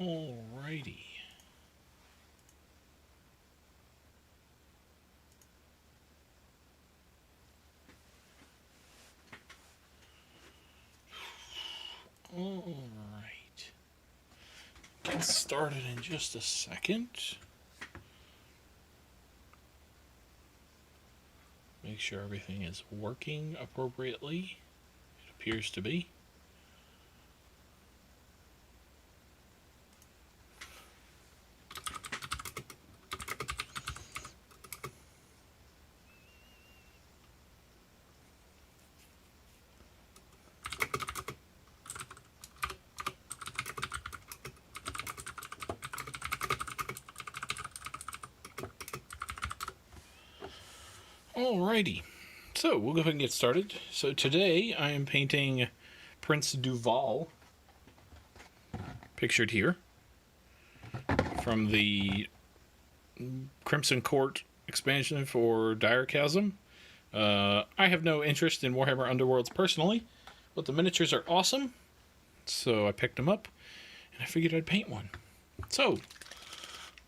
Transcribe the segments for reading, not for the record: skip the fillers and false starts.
Alrighty. Alright. Get started in just a second. Make sure everything is working appropriately. It appears to be. Alrighty, so we'll go ahead and get started. So today I am painting Prince Duvalle, pictured here, from the Crimson Court expansion for Dire Chasm. I have no interest in Warhammer Underworlds personally, but the miniatures are awesome, so I picked them up, and I figured I'd paint one. So,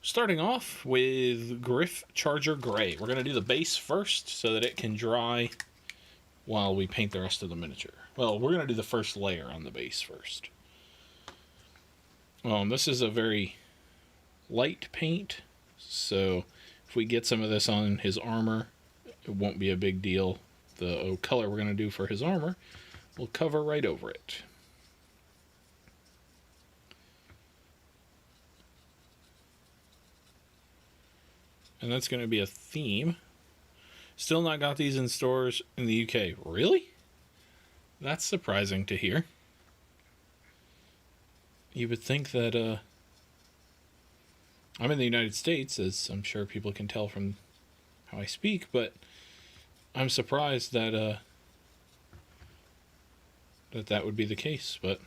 starting off with Griff Charger Gray. We're going to do the base first so that it can dry while we paint the rest of the miniature. Well, we're going to do the first layer on the base first. This is a very light paint, so if we get some of this on his armor, it won't be a big deal. The color we're going to do for his armor will cover right over it. And that's going to be a theme. Still not got these in stores in the UK. Really? That's surprising to hear. You would think that, I'm in the United States, as I'm sure people can tell from how I speak, but I'm surprised that, that would be the case, but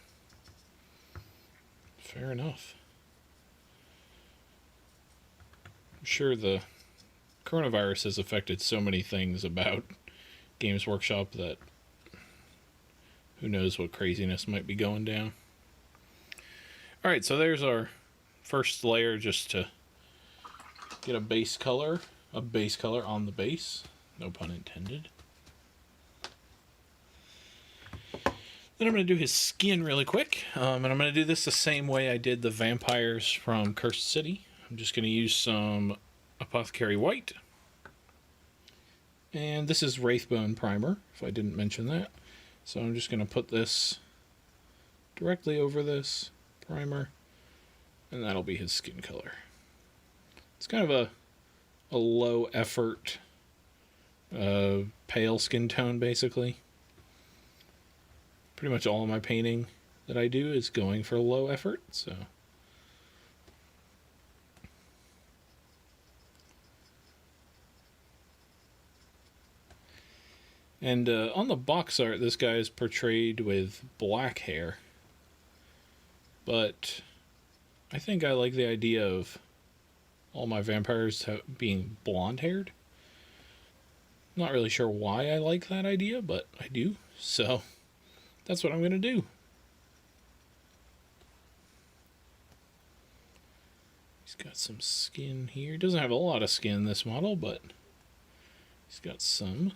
fair enough. I'm sure the coronavirus has affected so many things about Games Workshop that who knows what craziness might be going down. Alright, so there's our first layer just to get a base color on the base. No pun intended. Then I'm going to do his skin really quick, and I'm going to do this the same way I did the vampires from Cursed City. I'm just going to use some Apothecary White. And this is Wraithbone Primer, if I didn't mention that. So I'm just going to put this directly over this primer, and that'll be his skin color. It's kind of a low effort, pale skin tone, basically. Pretty much all of my painting that I do is going for low effort, so... And on the box art, this guy is portrayed with black hair. But I think I like the idea of all my vampires being blonde-haired. Not really sure why I like that idea, but I do. So that's what I'm going to do. He's got some skin here. He doesn't have a lot of skin, this model, but he's got some.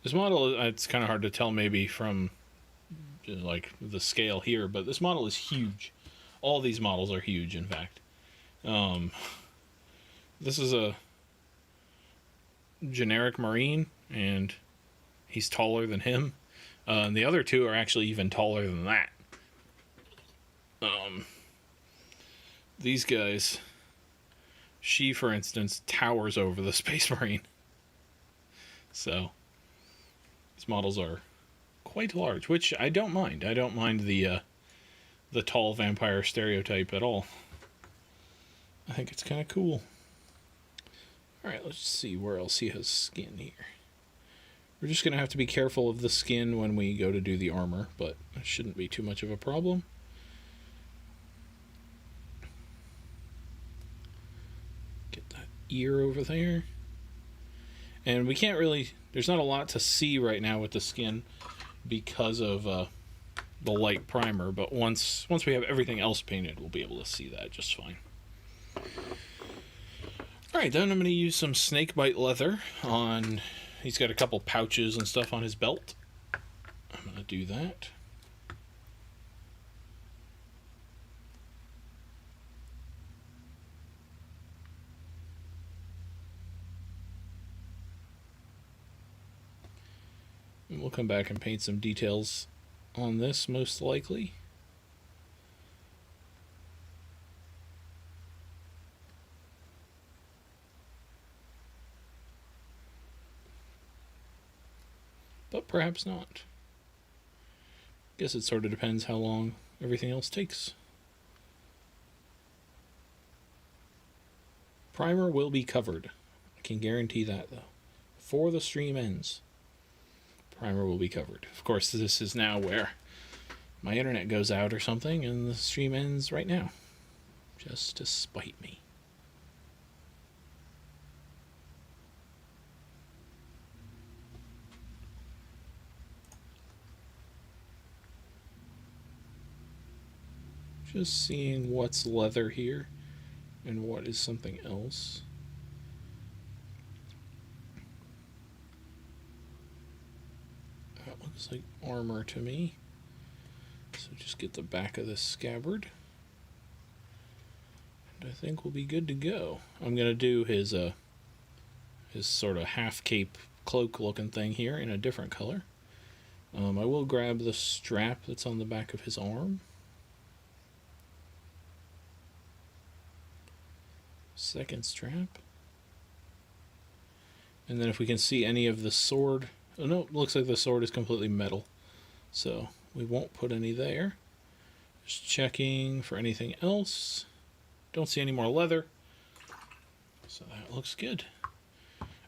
This model, it's kind of hard to tell maybe from like the scale here, but this model is huge. All these models are huge, in fact. This is a generic Marine, and he's taller than him. And the other two are actually even taller than that. These guys, she, for instance, towers over the Space Marine. So... these models are quite large, which I don't mind. I don't mind the tall vampire stereotype at all. I think it's kind of cool. Alright, let's see where else he has skin here. We're just going to have to be careful of the skin when we go to do the armor, but it shouldn't be too much of a problem. Get that ear over there. And we can't really... there's not a lot to see right now with the skin because of the light primer, but once we have everything else painted, we'll be able to see that just fine. Alright, then I'm going to use some snakebite leather on... He's got a couple pouches and stuff on his belt. I'm going to do that. And we'll come back and paint some details on this, most likely. But perhaps not. Guess it sort of depends how long everything else takes. Primer will be covered. I can guarantee that, though. Before the stream ends, primer will be covered. Of course, this is now where my internet goes out or something, and the stream ends right now. Just to spite me. Just seeing what's leather here and what is something else. That looks like armor to me. So just get the back of this scabbard. And I think we'll be good to go. I'm going to do his sort of half cape cloak looking thing here in a different color. I will grab the strap that's on the back of his arm. Second strap. And then if we can see any of the sword... Oh no, it looks like the sword is completely metal. So we won't put any there. Just checking for anything else. Don't see any more leather. So that looks good.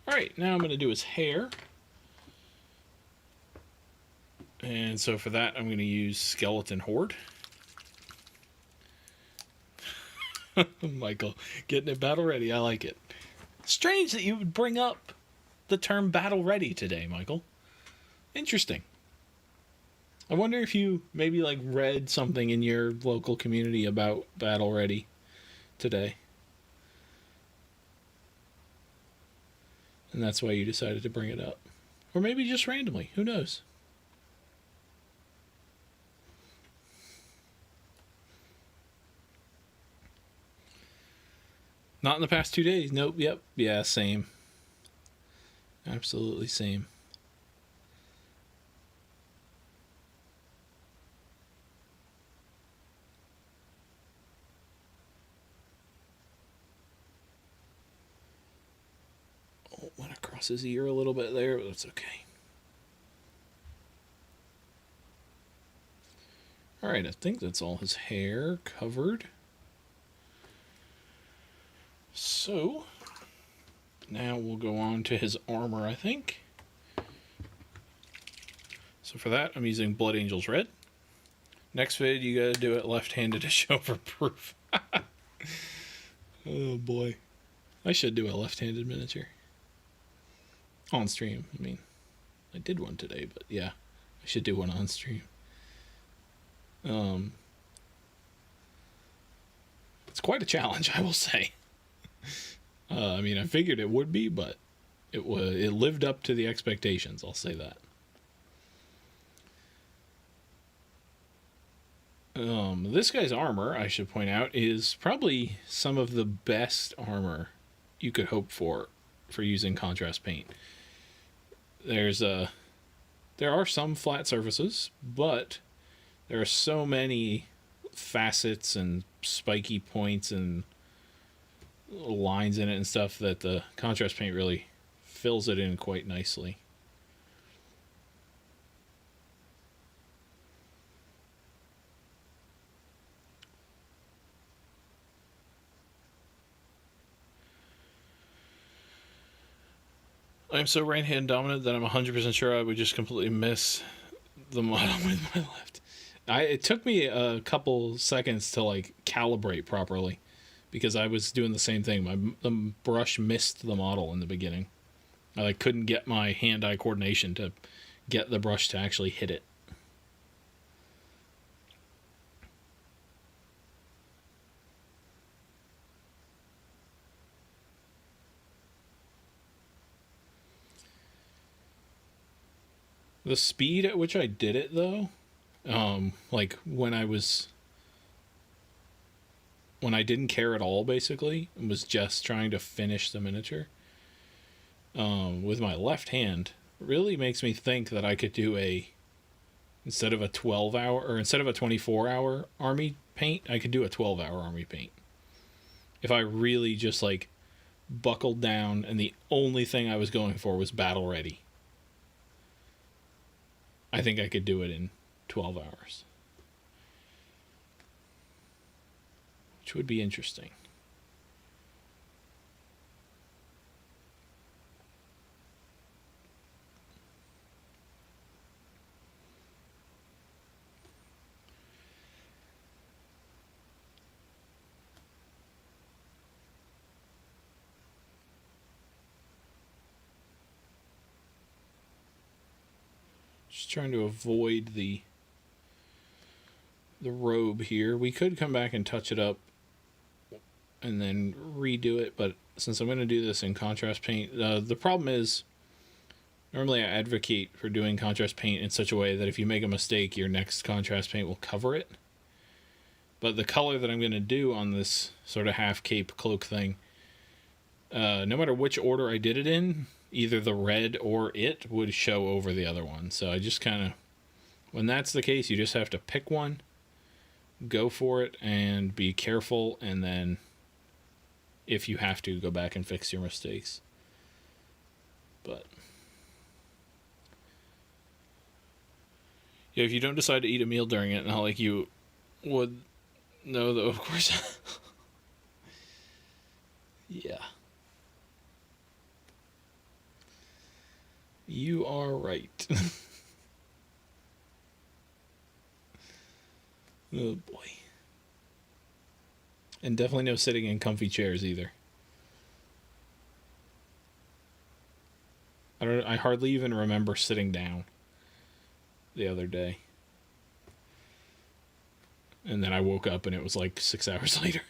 Alright, now I'm going to do his hair. And so for that I'm going to use Skeleton Horde. Michael, getting it battle ready. I like it. Strange that you would bring up the term battle ready today, Michael. Interesting. I wonder if you maybe like read something in your local community about battle ready today. And that's why you decided to bring it up. Or maybe just randomly. Who knows? Not in the past 2 days. Nope. Yep. Yeah, same. Absolutely same. Oh, went across his ear a little bit there, but that's okay. Alright, I think that's all his hair covered. So, now we'll go on to his armor, I think. So for that, I'm using Blood Angels Red. Next vid, you gotta do it left-handed to show for proof. Oh boy. I should do a left-handed miniature. On stream, I mean. I did one today, but yeah. I should do one on stream. It's quite a challenge, I will say. I mean, I figured it would be, but it lived up to the expectations, I'll say that. This guy's armor, I should point out, is probably some of the best armor you could hope for using contrast paint. There are some flat surfaces, but there are so many facets and spiky points and lines in it and stuff that the contrast paint really fills it in quite nicely. I'm so right-hand dominant that I'm 100% sure I would just completely miss the model with my left. It took me a couple seconds to like calibrate properly because I was doing the same thing. The brush missed the model in the beginning. I like couldn't get my hand-eye coordination to get the brush to actually hit it. The speed at which I did it, though, like when I didn't care at all, basically, and was just trying to finish the miniature, with my left hand, really makes me think that I could do instead of a 12-hour, or instead of a 24-hour army paint, I could do a 12-hour army paint. If I really just, like, buckled down and the only thing I was going for was battle ready, I think I could do it in 12 hours. Which would be interesting. Just trying to avoid the robe here. We could come back and touch it up and then redo it, but since I'm going to do this in contrast paint, the problem is, normally I advocate for doing contrast paint in such a way that if you make a mistake, your next contrast paint will cover it. But the color that I'm going to do on this sort of half cape cloak thing, no matter which order I did it in, either the red or it would show over the other one. So I just kind of, when that's the case, you just have to pick one, go for it, and be careful, and then if you have to, go back and fix your mistakes. But yeah, if you don't decide to eat a meal during it, not like you would know, though, of course. Yeah. You are right. Oh boy. And definitely no sitting in comfy chairs either. I hardly even remember sitting down the other day. And then I woke up and it was like 6 hours later.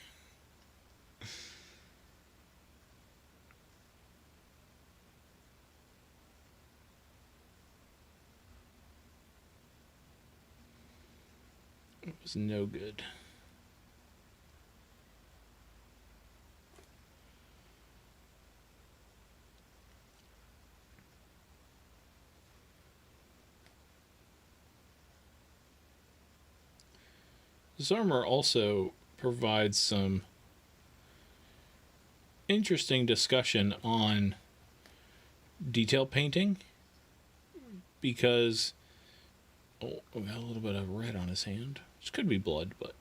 It was no good. This armor also provides some interesting discussion on detail painting, because we got a little bit of red on his hand, which could be blood, but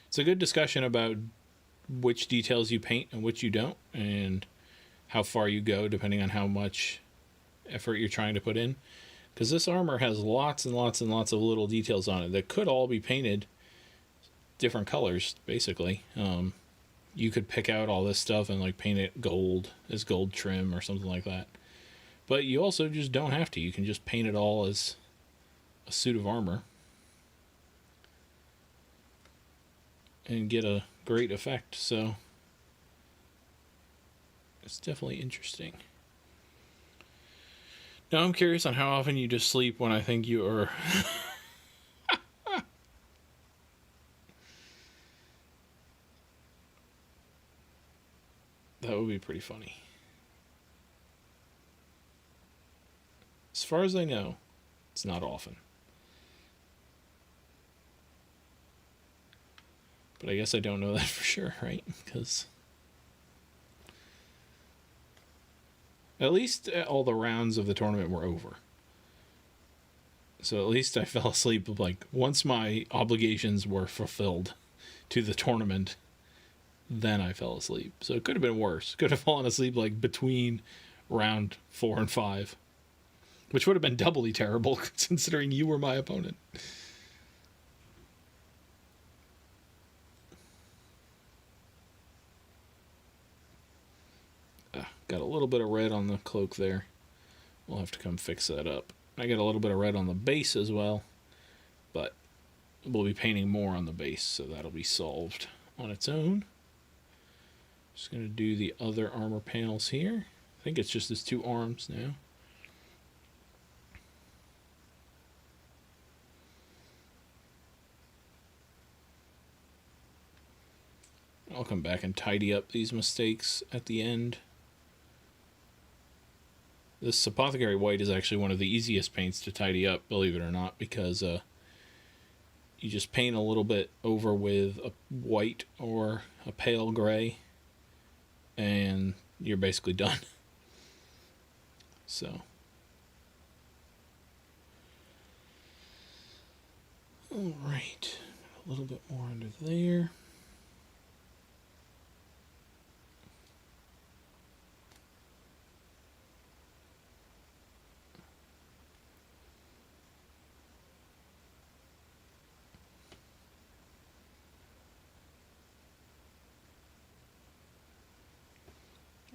it's a good discussion about which details you paint and which you don't, and how far you go depending on how much effort you're trying to put in. Because this armor has lots and lots and lots of little details on it that could all be painted different colors, basically. You could pick out all this stuff and like paint it gold as gold trim or something like that. But you also just don't have to. You can just paint it all as a suit of armor and get a great effect. So it's definitely interesting. Now I'm curious on how often you just sleep when I think you are. That would be pretty funny. As far as I know, it's not often. But I guess I don't know that for sure, right? Because at least all the rounds of the tournament were over. So at least I fell asleep like once my obligations were fulfilled to the tournament, then I fell asleep. So it could have been worse. Could have fallen asleep like between round 4 and 5, which would have been doubly terrible considering you were my opponent. Got a little bit of red on the cloak there. We'll have to come fix that up. I got a little bit of red on the base as well, but we'll be painting more on the base, so that'll be solved on its own. Just going to do the other armor panels here. I think it's just his 2 arms now. I'll come back and tidy up these mistakes at the end. This Apothecary White is actually one of the easiest paints to tidy up, believe it or not, because you just paint a little bit over with a white or a pale gray, and you're basically done. So, all right, a little bit more under there.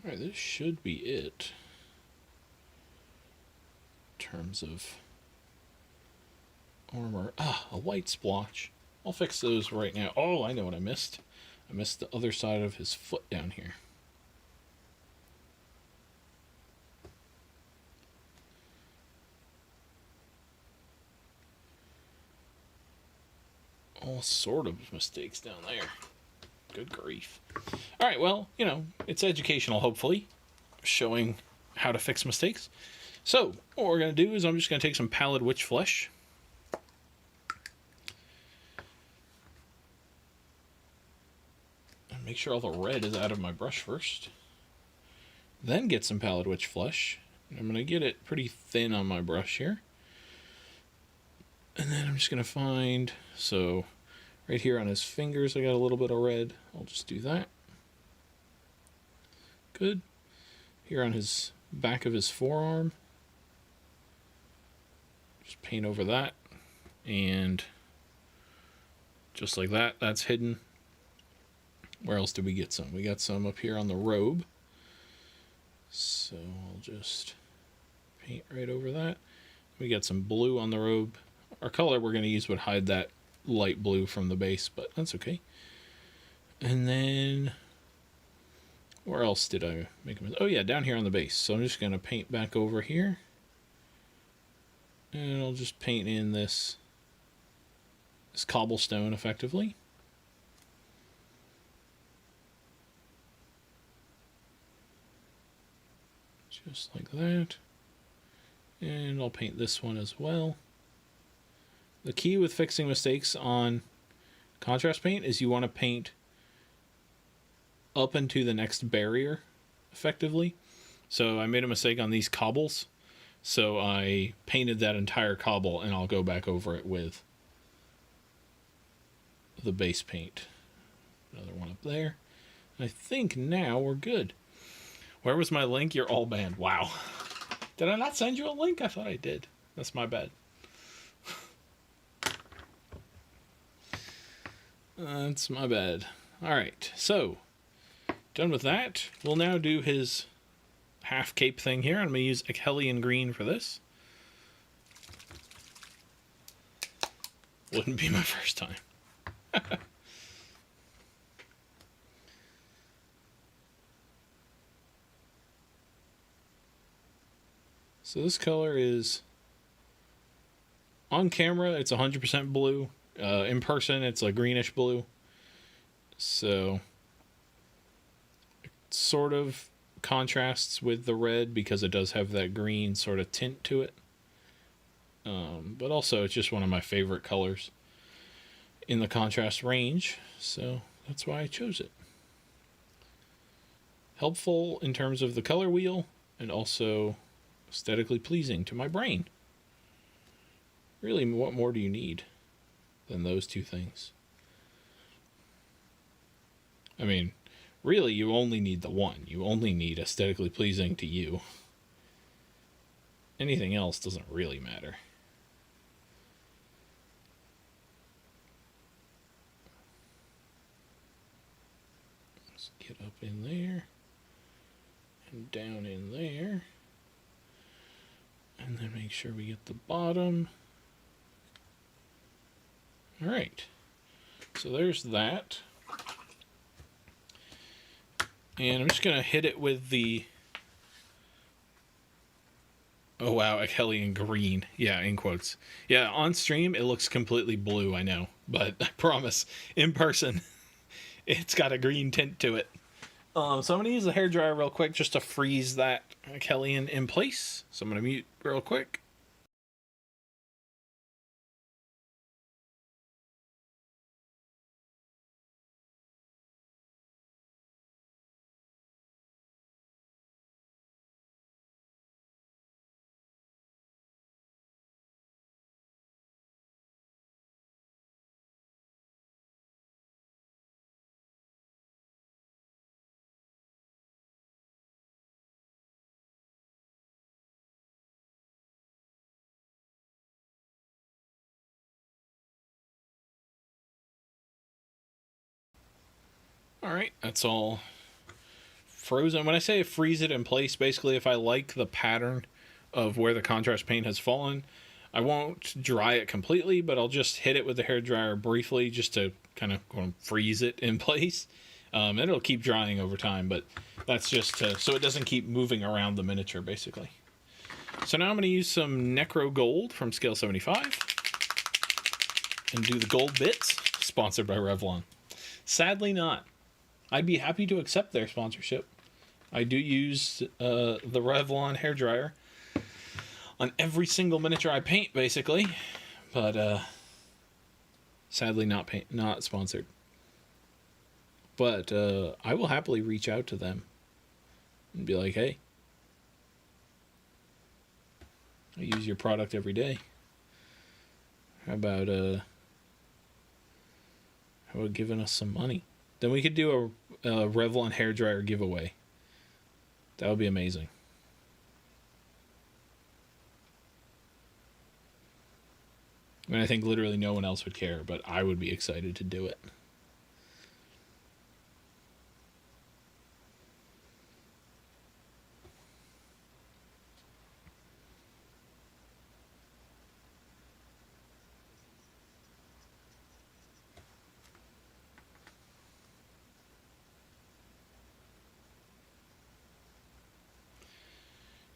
Alright, this should be it in terms of armor. A white splotch. I'll fix those right now. Oh, I know what I missed. I missed the other side of his foot down here. All sort of mistakes down there. Good grief. Alright, well, you know, it's educational, hopefully, showing how to fix mistakes. So, what we're going to do is I'm just going to take some Pallid Witch Flesh. And make sure all the red is out of my brush first. Then get some Pallid Witch Flesh. I'm going to get it pretty thin on my brush here. And then I'm just going to find, so right here on his fingers I got a little bit of red. I'll just do that. Good. Here on his back of his forearm, just paint over that, and just like that, that's hidden. Where else did we get some? We got some up here on the robe, so I'll just paint right over that. We got some blue on the robe. Our color we're going to use would hide that light blue from the base, but that's okay. And then where else did I make a mistake? Oh yeah, down here on the base. So I'm just going to paint back over here. And I'll just paint in this cobblestone effectively. Just like that. And I'll paint this one as well. The key with fixing mistakes on contrast paint is you want to paint up into the next barrier effectively. So I made a mistake on these cobbles, so I painted that entire cobble, and I'll go back over it with the base paint. Another one up there. I think now we're good. Where was my link? You're all banned. Wow. Did I not send you a link? I thought I did. That's my bad. That's my bad. Alright, so done with that. We'll now do his half cape thing here. I'm going to use Achelian green for this. Wouldn't be my first time. So this color is, on camera it's 100% blue. In person it's a greenish blue. So it sort of contrasts with the red because it does have that green sort of tint to it. But also it's just one of my favorite colors in the contrast range, so that's why I chose it. Helpful in terms of the color wheel, and also aesthetically pleasing to my brain. Really, what more do you need than those two things? I mean, really, you only need the one. You only need aesthetically pleasing to you. Anything else doesn't really matter. Let's get up in there and down in there. And then make sure we get the bottom. Alright, so there's that. And I'm just going to hit it with the, oh wow, Achelian green. Yeah, in quotes. Yeah, on stream it looks completely blue, I know. But I promise, in person, It's got a green tint to it. So I'm going to use the hairdryer real quick just to freeze that Kellyan in place. So I'm going to mute real quick. Alright, that's all frozen. When I say freeze it in place, basically if I like the pattern of where the contrast paint has fallen, I won't dry it completely, but I'll just hit it with the hairdryer briefly just to kind of freeze it in place. And it'll keep drying over time, but that's just so it doesn't keep moving around the miniature, basically. So now I'm going to use some Necro Gold from Scale 75 and do the gold bits, sponsored by Revlon. Sadly not. I'd be happy to accept their sponsorship. I do use the Revlon hairdryer on every single miniature I paint, basically, but sadly not sponsored. But I will happily reach out to them and be like, hey, I use your product every day. How about giving us some money? Then we could do a Revlon hairdryer giveaway. That would be amazing. I mean, I think literally no one else would care, but I would be excited to do it.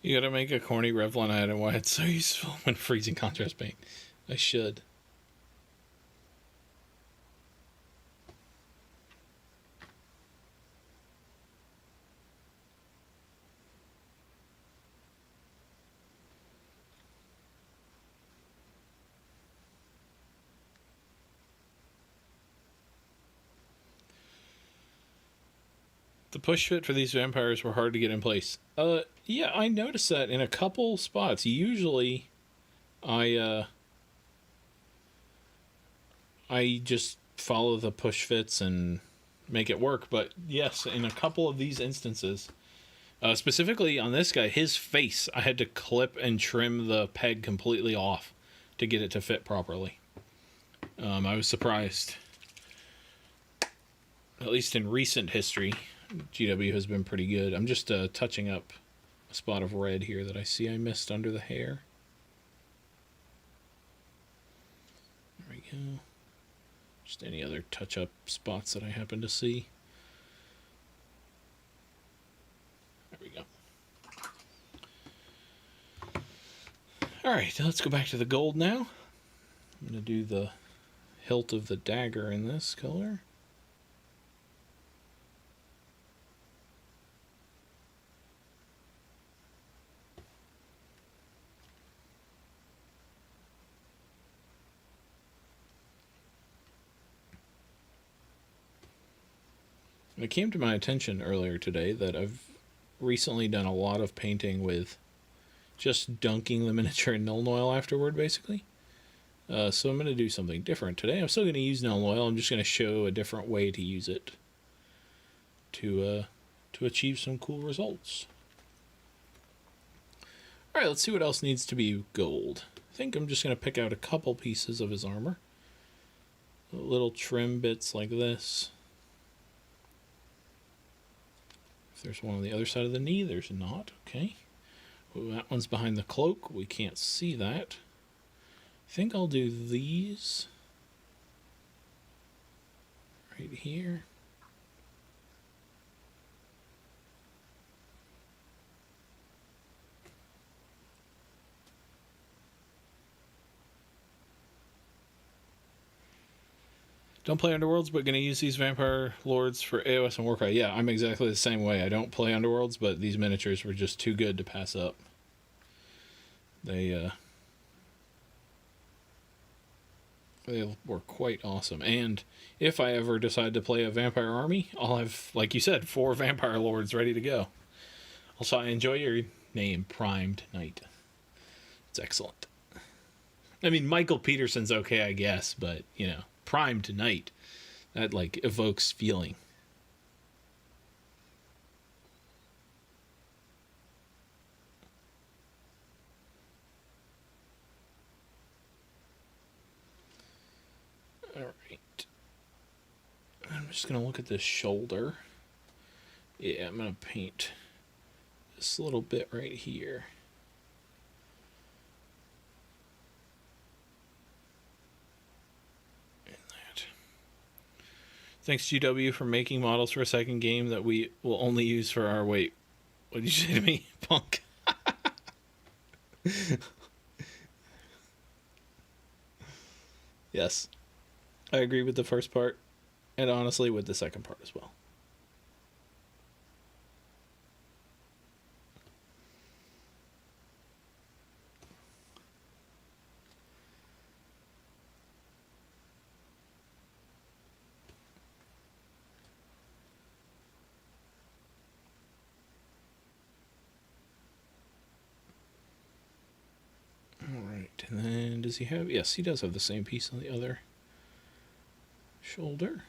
You gotta make a corny Revlon ad and why it's so useful when freezing contrast paint. I should. The push fit for these vampires were hard to get in place. Yeah, I noticed that in a couple spots. Usually, I just follow the push fits and make it work. But yes, in a couple of these instances, specifically on this guy, his face, I had to clip and trim the peg completely off to get it to fit properly. I was surprised. At least in recent history, GW has been pretty good. I'm just touching up a spot of red here that I see I missed under the hair. There we go. Just any other touch-up spots that I happen to see. There we go. Alright, let's go back to the gold now. I'm going to do the hilt of the dagger in this color. It came to my attention earlier today that I've recently done a lot of painting with just dunking the miniature in Nuln Oil afterward, basically. So I'm going to do something different today. I'm still going to use Nuln Oil. I'm just going to show a different way to use it to achieve some cool results. Alright, let's see what else needs to be gold. I think I'm just going to pick out a couple pieces of his armor. Little trim bits like this. There's one on the other side of the knee. There's not. Okay. Well, that one's behind the cloak. We can't see that. I think I'll do these right here. Don't play Underworlds, but going to use these Vampire Lords for AOS and Warcry. Yeah, I'm exactly the same way. I don't play Underworlds, but these miniatures were just too good to pass up. They were quite awesome. And if I ever decide to play a Vampire Army, I'll have, like you said, 4 Vampire Lords ready to go. Also, I enjoy your name, Primed Knight. It's excellent. I mean, Michael Peterson's okay, I guess, but, you know, Primed Knight, that, like, evokes feeling. All right. I'm just going to look at this shoulder. Yeah, I'm going to paint this little bit right here. Thanks, GW, for making models for a second game that we will only use for our... Wait, what did you say to me, punk? Yes. I agree with the first part, and honestly with the second part as well. Alright, and then does he have... Yes, he does have the same piece on the other shoulder.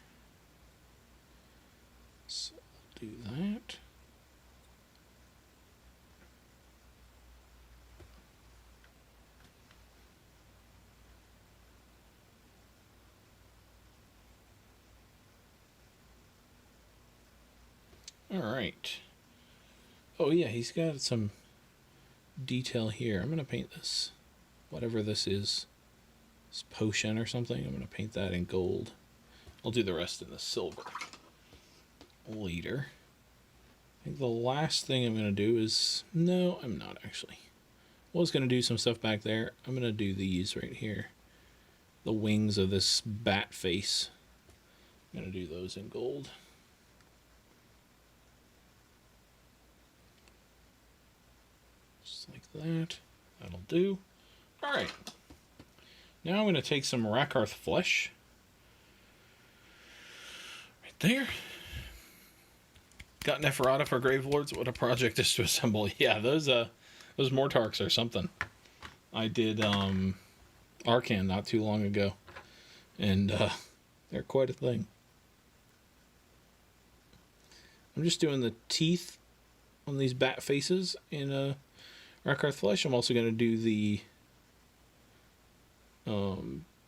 So I'll do that. Alright. Oh yeah, he's got some detail here. I'm going to paint this. Whatever this is. This potion or something. I'm going to paint that in gold. I'll do the rest in the silver later. I think the last thing I'm going to do is... No, I'm not actually. I was going to do some stuff back there. I'm going to do these right here. The wings of this bat face. I'm going to do those in gold. Just like that. That'll do. Alright. Now I'm going to take some Rakarth flesh. Right there. Got Neferata for Gravelords. What a project is to assemble. Yeah, those Mortarks are something. I did Arcan not too long ago. And they're quite a thing. I'm just doing the teeth on these bat faces in Rakarth flesh. I'm also going to do the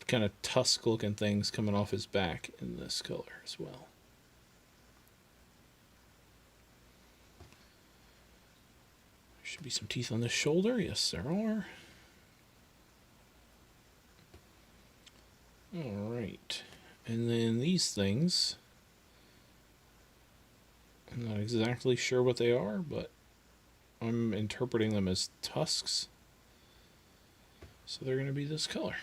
kind of tusk looking things coming off his back in this color as well. There should be some teeth on this shoulder. Yes, there are. Alright. And then these things, I'm not exactly sure what they are, but I'm interpreting them as tusks. So they're going to be this color.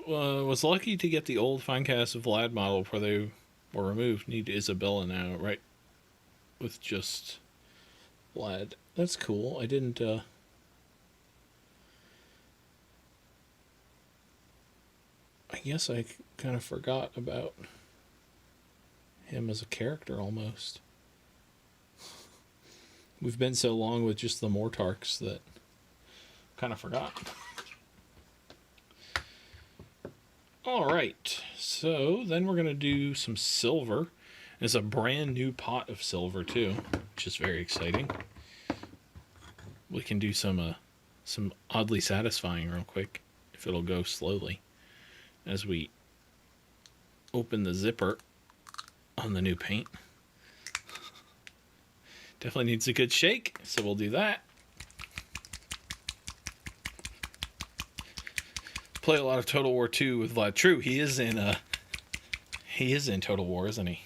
Was lucky to get the old Finecast Vlad model before they were removed. Need Isabella now, right? With just Vlad. That's cool. I didn't, I guess I kind of forgot about him as a character almost. We've been so long with just the Mortarks that kind of forgot. Alright, so then we're going to do some silver. It's a brand new pot of silver too, which is very exciting. We can do some oddly satisfying real quick, if it'll go slowly, as we open the zipper on the new paint. Definitely needs a good shake, so we'll do that. Play a lot of Total War 2 with Vlad. True, he is in Total War, isn't he?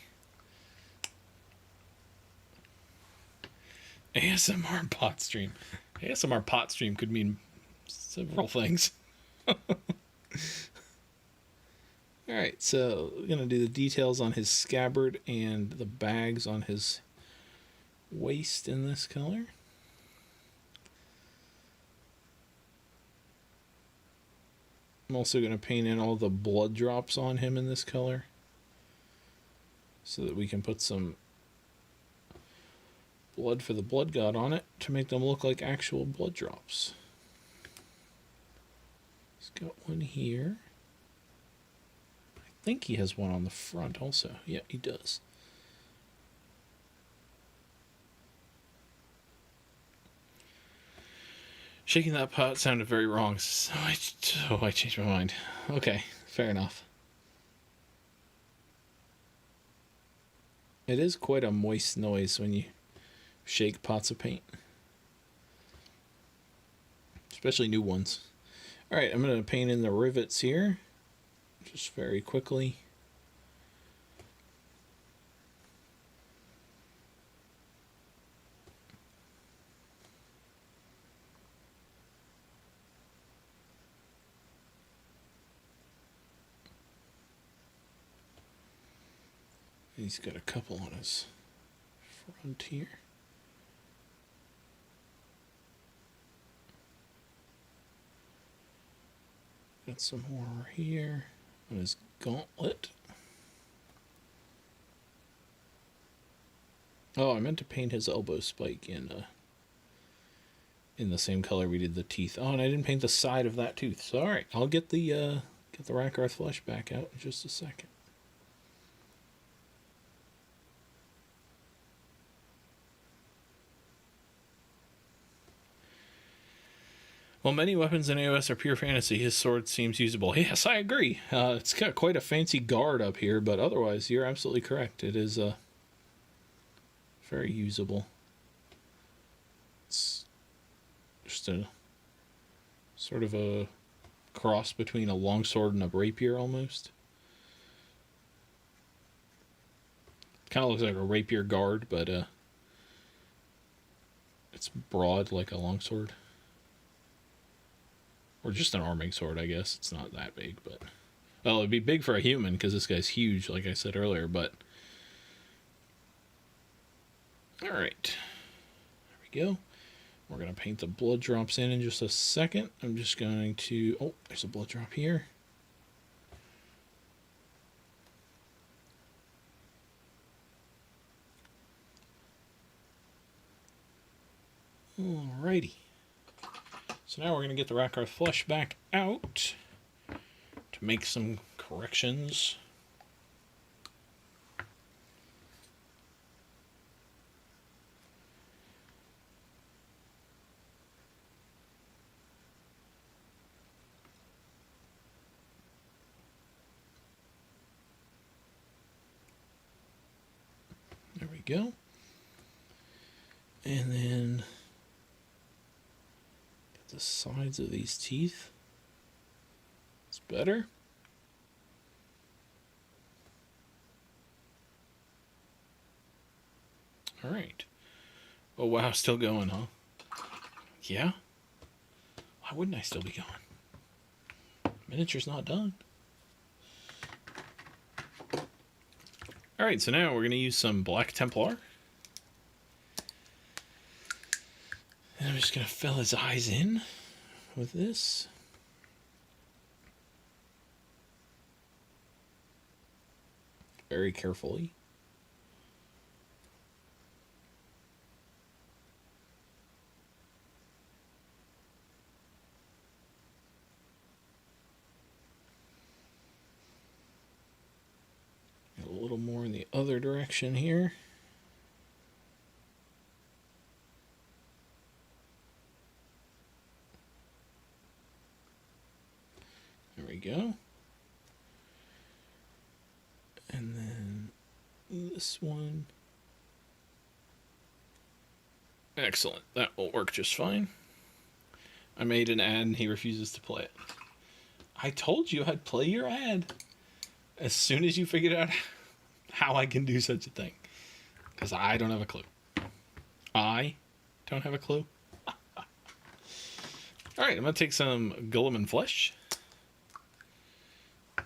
ASMR pot stream. ASMR pot stream could mean several things. Alright, so we're going to do the details on his scabbard and the bags on his waist in this color. I'm also going to paint in all the blood drops on him in this color so that we can put some blood for the blood god on it to make them look like actual blood drops. He's got one here. I think he has one on the front also. Yeah, he does. Shaking that pot sounded very wrong, so I changed my mind. Okay, fair enough. It is quite a moist noise when you shake pots of paint. Especially new ones. Alright, I'm going to paint in the rivets here. Just very quickly. He's got a couple on his front here. Got some more here on his gauntlet. Oh, I meant to paint his elbow spike in the same color we did the teeth. Oh, and I didn't paint the side of that tooth. So, all right, I'll get the Rakarth flesh back out in just a second. While many weapons in AOS are pure fantasy, his sword seems usable. Yes, I agree. It's got quite a fancy guard up here, but otherwise, you're absolutely correct. It is very usable. It's just a sort of a cross between a longsword and a rapier, almost. Kind of looks like a rapier guard, but it's broad like a longsword. Or just an arming sword, I guess. It's not that big, but... Well, it'd be big for a human, because this guy's huge, like I said earlier, but... Alright. There we go. We're going to paint the blood drops in just a second. I'm just going to... Oh, there's a blood drop here. Alrighty. So now we're going to get the Rakarth flesh back out to make some corrections. There we go. And then the sides of these teeth. It's better. All right. Oh, wow, still going, huh? Yeah? Why wouldn't I still be going? Miniature's not done. All right, so now we're going to use some Black Templar. And I'm just going to fill his eyes in with this. Very carefully. A little more in the other direction here. There we go. And then this one. Excellent. That will work just fine. I made an ad and he refuses to play it. I told you I'd play your ad as soon as you figured out how I can do such a thing. Because I don't have a clue. I don't have a clue. Alright, I'm going to take some Gulliman flesh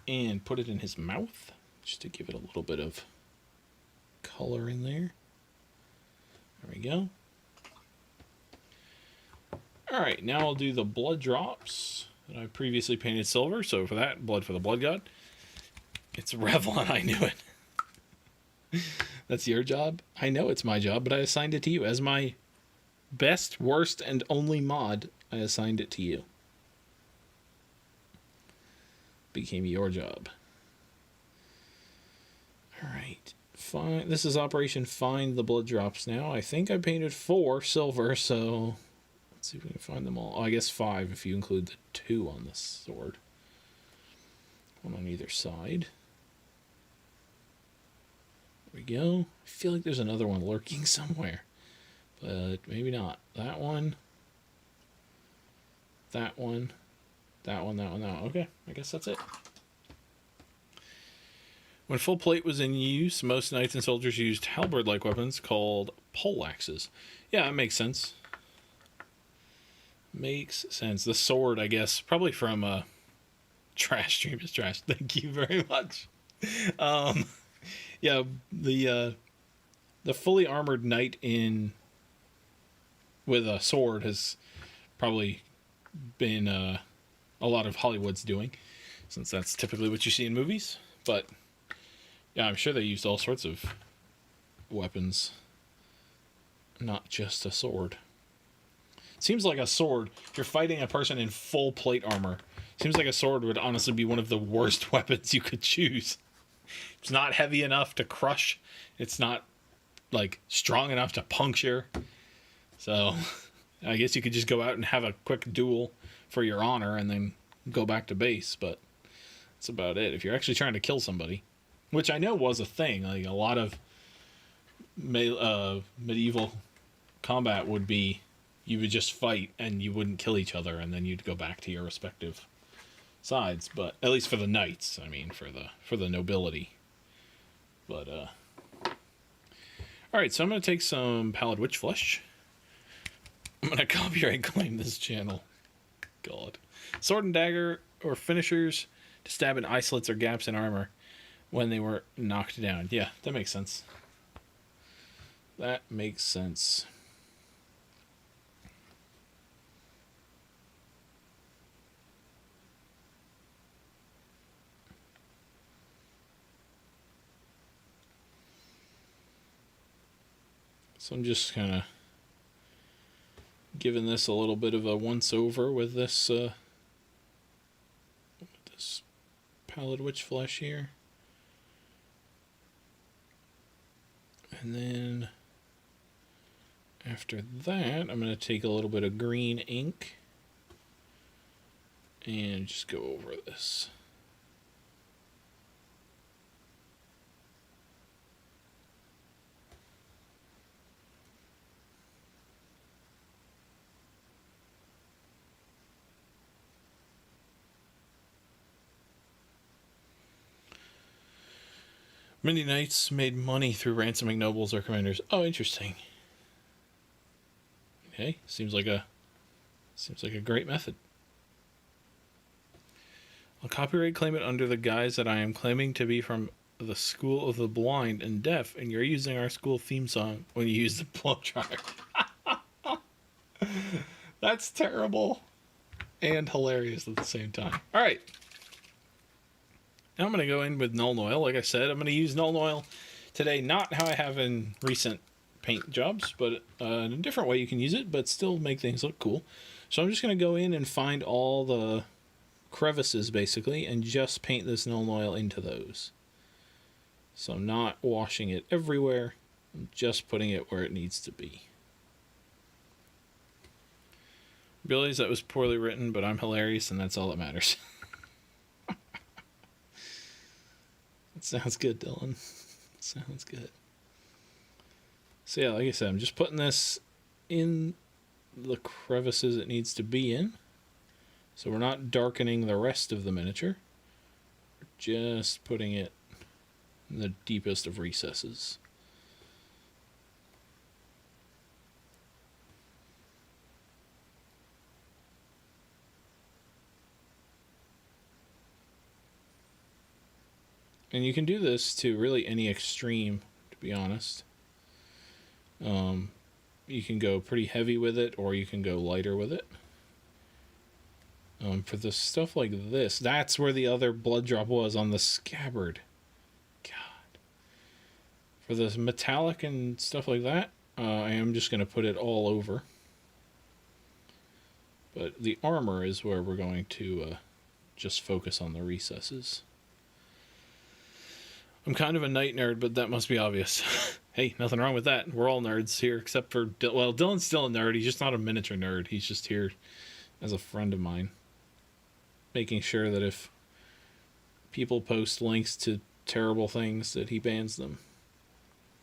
and put it in his mouth just to give it a little bit of color in there. There we go. Alright, now I'll do the blood drops that I previously painted silver. So for that, blood for the blood god. It's Revlon, I knew it. That's your job? I know it's my job, but I assigned it to you. As my best, worst, and only mod, I assigned it to you. Became your job. Alright. Fine. This is Operation Find the Blood Drops now. I think I painted 4 silver, so let's see if we can find them all. Oh, I guess 5 if you include the 2 on the sword. One on either side. There we go. I feel like there's another one lurking somewhere, but maybe not. That one. That one. That one, that one, that one. Okay, I guess that's it. When full plate was in use, most knights and soldiers used halberd-like weapons called poleaxes. Yeah, that makes sense. Makes sense. The sword, I guess, probably from Trash Stream is Trash. Thank you very much. Yeah, the fully armored knight with a sword has probably been a lot of Hollywood's doing, since that's typically what you see in movies. But yeah, I'm sure they used all sorts of weapons, not just a sword. It seems like a sword, if you're fighting a person in full plate armor, seems like a sword would honestly be one of the worst weapons you could choose. It's not heavy enough to crush. It's not, like, strong enough to puncture. So, I guess you could just go out and have a quick duel for your honor and then go back to base, but that's about it. If you're actually trying to kill somebody, which I know was a thing, like, a lot of medieval combat would be, you would just fight and you wouldn't kill each other, and then you'd go back to your respective sides, but at least for the knights, I mean, for the nobility. But alright, so I'm gonna take some pallid witch flesh. I'm gonna copyright claim this channel. God. Sword and dagger or finishers to stab in eye slits or gaps in armor when they were knocked down. Yeah, that makes sense. That makes sense. So I'm just kind of giving this a little bit of a once-over with this pallid witch flesh here. And then after that, I'm going to take a little bit of green ink and just go over this. Many knights made money through ransoming nobles or commanders. Oh, interesting. Okay, seems like a great method. I'll copyright claim it under the guise that I am claiming to be from the School of the Blind and Deaf, and you're using our school theme song when you use the blow dryer. That's terrible and hilarious at the same time. All right. Now I'm going to go in with Nuln Oil. Like I said, I'm going to use Nuln Oil today, not how I have in recent paint jobs, but in a different way you can use it, but still make things look cool. So I'm just going to go in and find all the crevices, basically, and just paint this Nuln Oil into those. So I'm not washing it everywhere. I'm just putting it where it needs to be. Realize that was poorly written, but I'm hilarious, and that's all that matters. Sounds good, Dylan. Sounds good. So yeah, like I said, I'm just putting this in the crevices it needs to be in. So we're not darkening the rest of the miniature. We're just putting it in the deepest of recesses. And you can do this to really any extreme, to be honest. You can go pretty heavy with it, or you can go lighter with it. For the stuff like this, that's where the other blood drop was on the scabbard. God. For the metallic and stuff like that, I am just going to put it all over. But the armor is where we're going to just focus on the recesses. I'm kind of a night nerd, but that must be obvious. Hey, nothing wrong with that. We're all nerds here, except for... Well, Dylan's still a nerd. He's just not a miniature nerd. He's just here as a friend of mine. Making sure that if people post links to terrible things, that he bans them.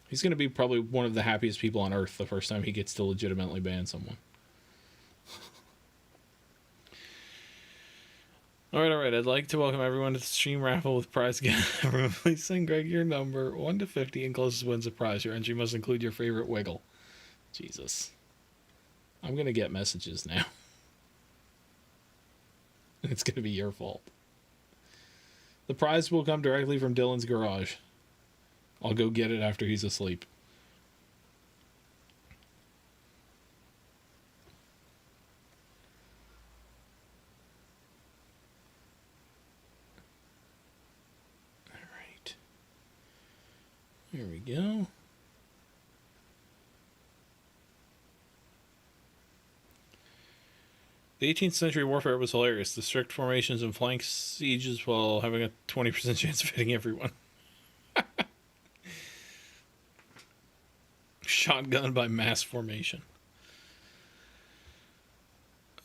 He's going to be probably one of the happiest people on Earth the first time he gets to legitimately ban someone. Alright, I'd like to welcome everyone to the stream raffle with prize again. Everyone, please send Greg your number, 1 to 50, and closest wins a prize. Your entry must include your favorite wiggle. Jesus. I'm going to get messages now. It's going to be your fault. The prize will come directly from Dylan's garage. I'll go get it after he's asleep. Alright. Here we go. The 18th century warfare was hilarious. The strict formations and flank sieges while having a 20% chance of hitting everyone. Shotgun by mass formation.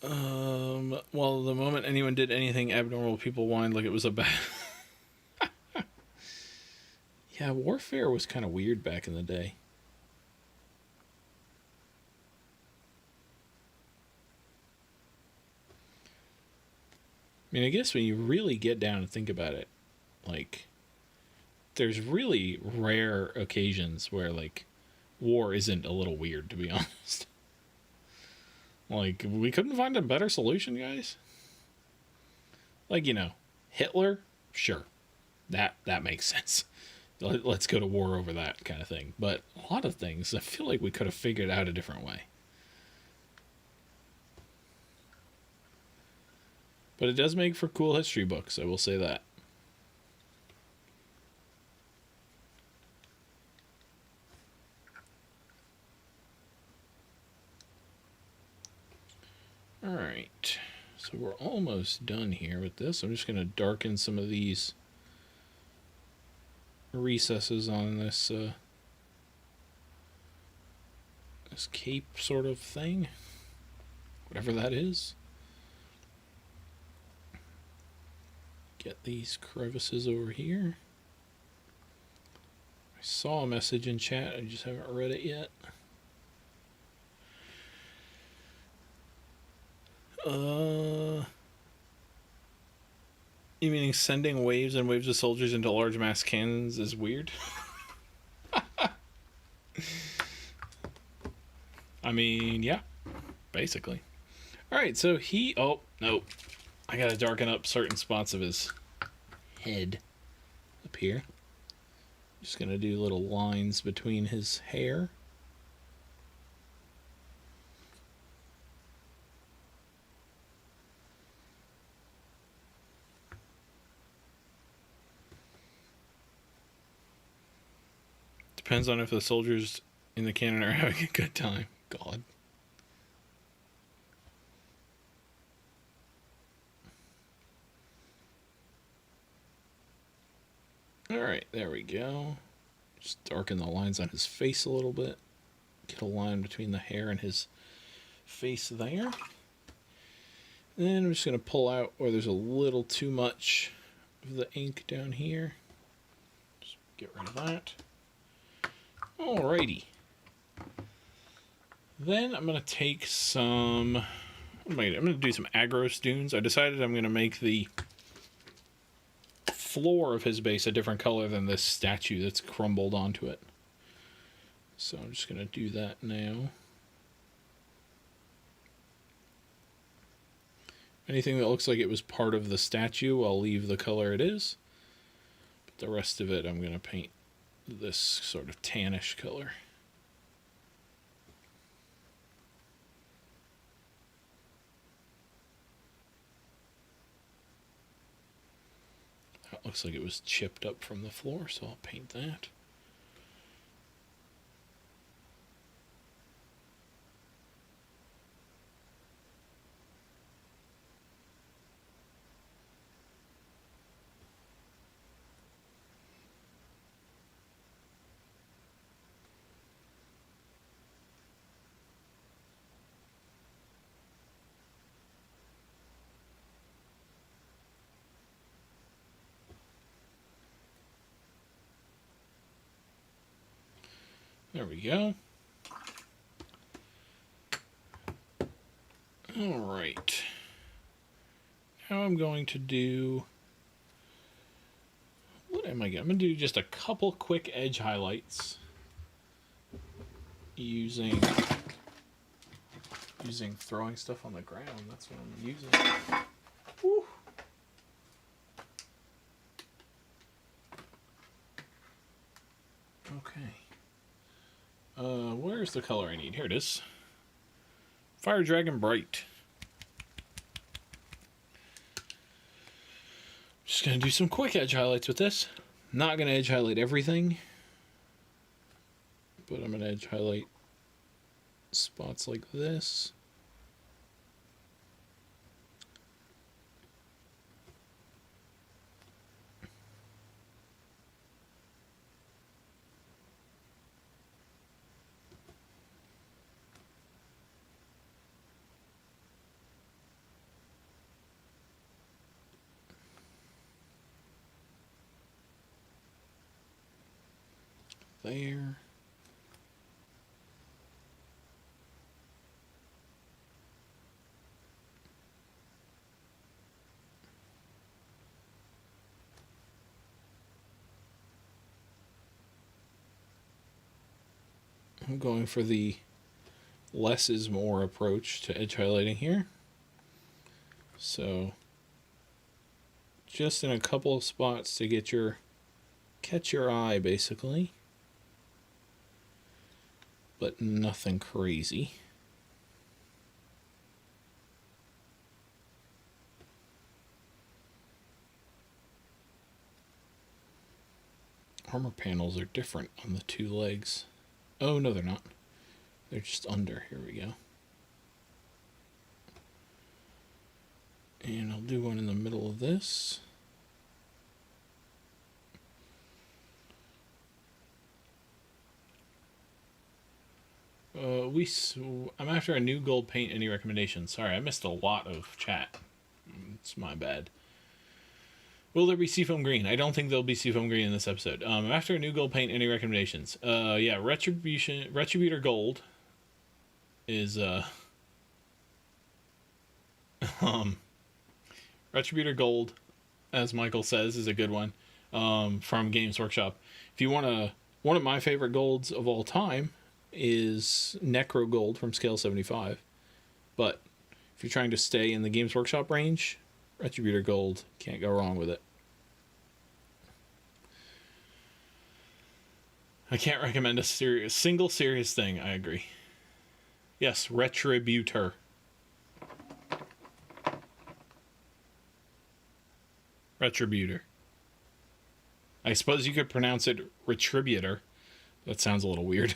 Well, the moment anyone did anything abnormal, people whined like it was a bad... Yeah, warfare was kind of weird back in the day. I mean, I guess when you really get down and think about it, like, there's really rare occasions where, like, war isn't a little weird, to be honest. Like, we couldn't find a better solution, guys? Like, you know, Hitler? Sure. That makes sense. Let's go to war over that kind of thing. But a lot of things, I feel like we could have figured out a different way. But it does make for cool history books, I will say that. Alright, so we're almost done here with this. I'm just going to darken some of these recesses on this this cape sort of thing. Whatever that is. Get these crevices over here. I saw a message in chat, I just haven't read it yet. You meaning sending waves and waves of soldiers into large mass cannons is weird? I mean, yeah, basically. Alright, so he... Oh, no. I gotta darken up certain spots of his head up here. Just gonna do little lines between his hair. Depends on if the soldiers in the cannon are having a good time. God. Alright, there we go. Just darken the lines on his face a little bit. Get a line between the hair and his face there. Then I'm just going to pull out where there's a little too much of the ink down here. Just get rid of that. Alrighty. Then I'm going to take some... Wait, I'm going to do some aggro dunes. I decided I'm going to make the floor of his base a different color than this statue that's crumbled onto it. So I'm just going to do that now. Anything that looks like it was part of the statue, I'll leave the color it is. But the rest of it, I'm going to paint this sort of tannish color. That looks like it was chipped up from the floor, so I'll paint that. There we go. All right. Now I'm going to do... What am I going to... I'm going to do just a couple quick edge highlights using throwing stuff on the ground. That's what I'm using. Woo. Okay. Where's the color I need? Here it is. Fire Dragon Bright. Just going to do some quick edge highlights with this. Not going to edge highlight everything, but I'm going to edge highlight spots like this. There. I'm going for the less is more approach to edge highlighting here. So just in a couple of spots to get catch your eye basically. But nothing crazy. Armor panels are different on the two legs. Oh, no, they're not. They're just under. Here we go. And I'll do one in the middle of this. I'm after a new gold paint. Any recommendations? Sorry, I missed a lot of chat. It's my bad. Will there be Seafoam Green? I don't think there'll be Seafoam Green in this episode. I'm after a new gold paint. Any recommendations? Yeah, Retributor Gold is Retributor Gold, as Michael says, is a good one from Games Workshop. If you want one of my favorite golds of all time is Necro Gold from Scale 75. But if you're trying to stay in the Games Workshop range, Retributor Gold, can't go wrong with it. I can't recommend a single serious thing. I agree. Yes, Retributor. Retributor. I suppose you could pronounce it Retributor. That sounds a little weird.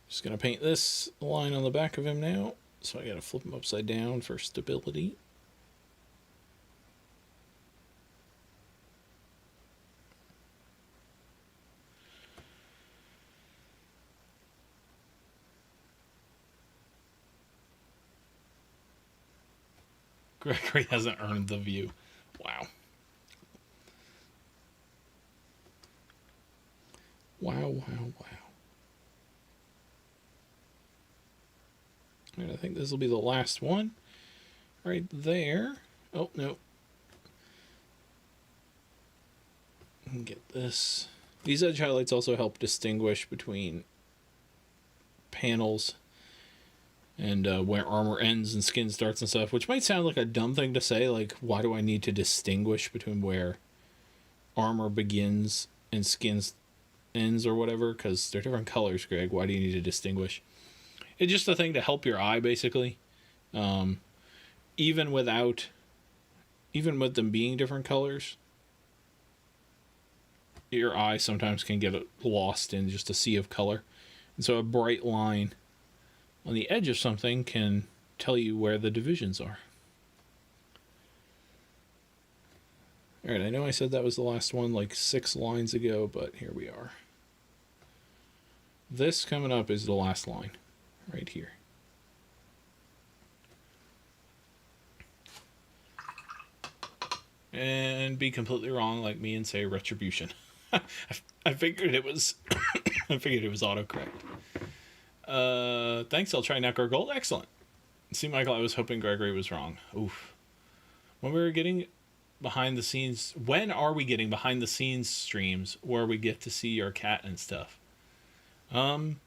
Just going to paint this line on the back of him now. So I got to flip him upside down for stability. Gregory hasn't earned the view. Wow. Wow, wow, wow. And I think this will be the last one. Right there. Oh, no. Get this. These edge highlights also help distinguish between panels and where armor ends and skin starts and stuff, which might sound like a dumb thing to say, like, why do I need to distinguish between where armor begins and skin ends or whatever, because they're different colors, Greg. Why do you need to distinguish? It's just a thing to help your eye, basically. Even with them being different colors, your eye sometimes can get lost in just a sea of color. And so a bright line on the edge of something can tell you where the divisions are. Alright, I know I said that was the last one like 6 lines ago, but here we are. This coming up is the last line, right here. And be completely wrong like me and say retribution. I figured it was I figured it was autocorrect. Thanks, I'll try Necro Gold. Excellent. See, Michael, I was hoping Gregory was wrong. Oof. When are we getting behind the scenes streams where we get to see your cat and stuff? One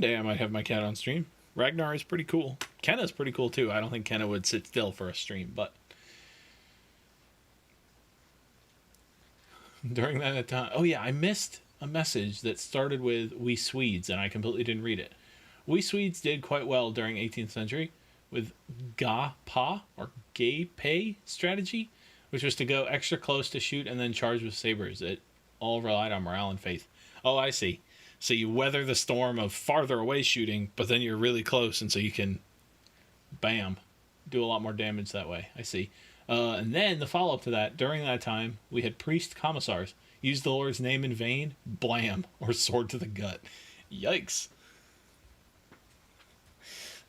day I might have my cat on stream. Ragnar is pretty cool. Kenna's pretty cool too. I don't think Kenna would sit still for a stream, but during that time, oh yeah, I missed a message that started with "We Swedes" and I completely didn't read it. We Swedes did quite well during 18th century with ga-pa or gay-pay strategy, which was to go extra close to shoot and then charge with sabers. It all relied on morale and faith. Oh, I see. So you weather the storm of farther away shooting, but then you're really close, and so you can, bam, do a lot more damage that way. I see. And then the follow-up to that, during that time, we had priest commissars. Use the Lord's name in vain, blam, or sword to the gut. Yikes.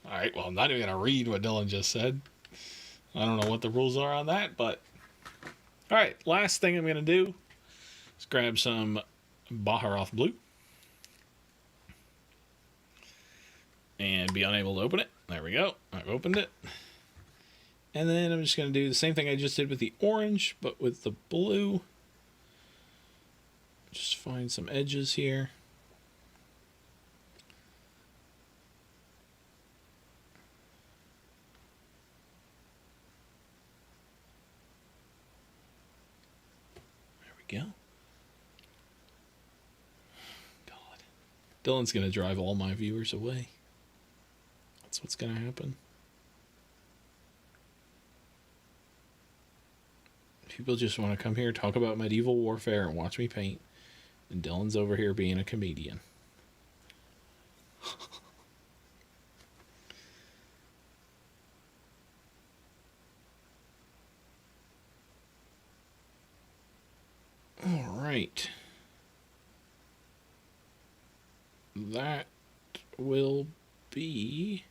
Alright, well, I'm not even going to read what Dylan just said. I don't know what the rules are on that, but... Alright, last thing I'm going to do is grab some Baharoth Blue. And be unable to open it. There we go. I've opened it. And then I'm just going to do the same thing I just did with the orange, but with the blue. Just find some edges here. There we go. God. Dylan's going to drive all my viewers away. That's what's going to happen. People just want to come here, talk about medieval warfare, and watch me paint. And Dylan's over here being a comedian. All right. That will be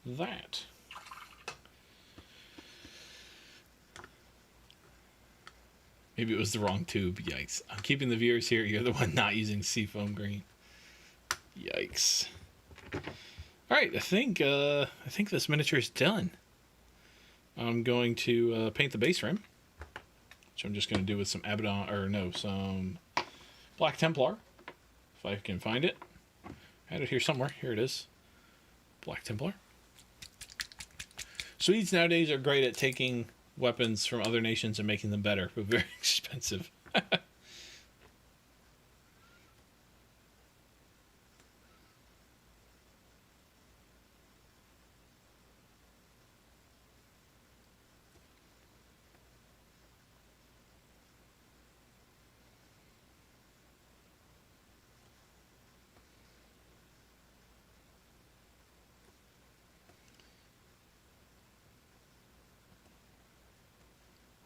that. Maybe it was the wrong tube. Yikes. I'm keeping the viewers here. You're the one not using seafoam green. Yikes. Alright, I think this miniature is done. I'm going to paint the base rim, which I'm just going to do with some some Black Templar, if I can find it. I had it here somewhere. Here it is. Black Templar. Swedes nowadays are great at taking weapons from other nations and making them better, but very expensive.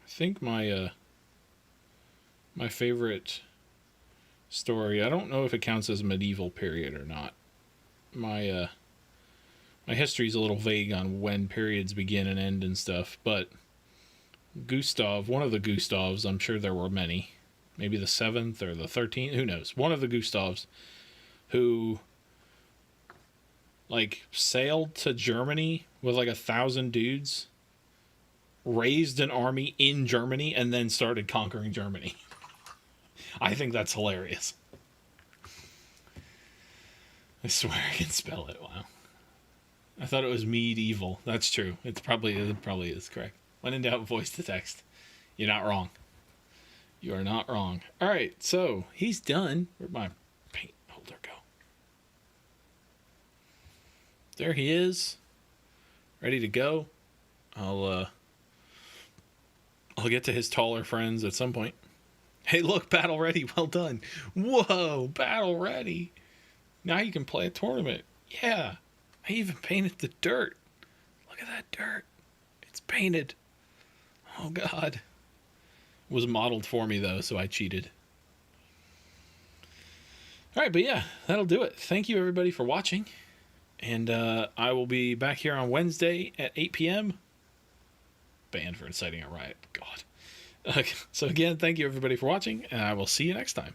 I think my favorite story, I don't know if it counts as medieval period or not. My history's a little vague on when periods begin and end and stuff, but Gustav, one of the Gustavs, I'm sure there were many, maybe the 7th or the 13th, who knows, one of the Gustavs who like sailed to Germany with like 1,000 dudes, raised an army in Germany, and then started conquering Germany. I think that's hilarious. I swear I can spell it. Wow. I thought it was medieval. That's true. It probably is correct. When in doubt, voice to text. You're not wrong. You are not wrong. All right, so he's done. Where'd my paint holder go? There he is, ready to go. I'll get to his taller friends at some point. Hey, look, battle ready. Well done. Whoa, battle ready. Now you can play a tournament. Yeah, I even painted the dirt. Look at that dirt. It's painted. Oh, God. It was modeled for me, though, so I cheated. All right, but yeah, that'll do it. Thank you, everybody, for watching. And I will be back here on Wednesday at 8 p.m. Banned for inciting a riot. God. So again, thank you, everybody, for watching, and I will see you next time.